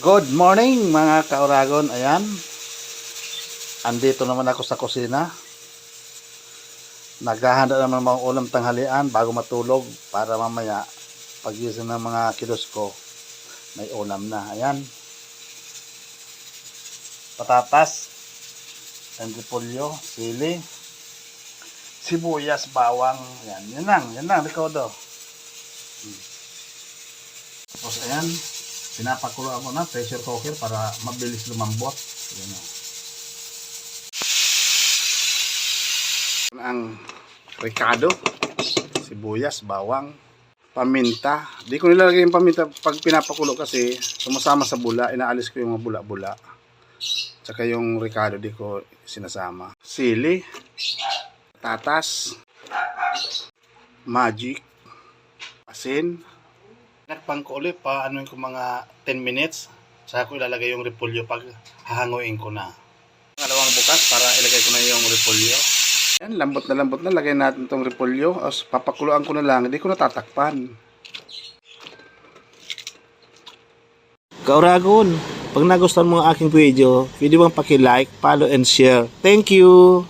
Good morning mga kauragon. Ayan, andito naman ako sa kusina. Naghahanda naman ng mga ulam tanghalian bago matulog para mamaya pagising ng mga kiddos ko may ulam na. Ayan, patatas, repolyo, sili, sibuyas, bawang. Ayan, yan lang, Ricardo. Tapos ayan, pinapakuloan ko na pressure cooker para mabilis lumambot. Ayan o. Ang ricado, sibuyas, bawang, paminta. Di ko nilalagay yung paminta pag pinapakulo kasi sumasama sa bula. Inaalis ko yung mga bula-bula. Tsaka yung ricado di ko sinasama. Sili, tatas, magic, asin. Nakpang ko ulit pa ano ko mga 10 minutes. Saka ko ilalagay yung repolyo pag hahanguin ko na. Dalawang bukas para ilagay ko na yung repolyo. Yan, lambot na lagay natin tong repolyo. As papakuluan ko na lang, hindi ko natatakpan. Kauragon, pag nagustuhan mo ang aking video, pwede bang paki-like, follow and share. Thank you.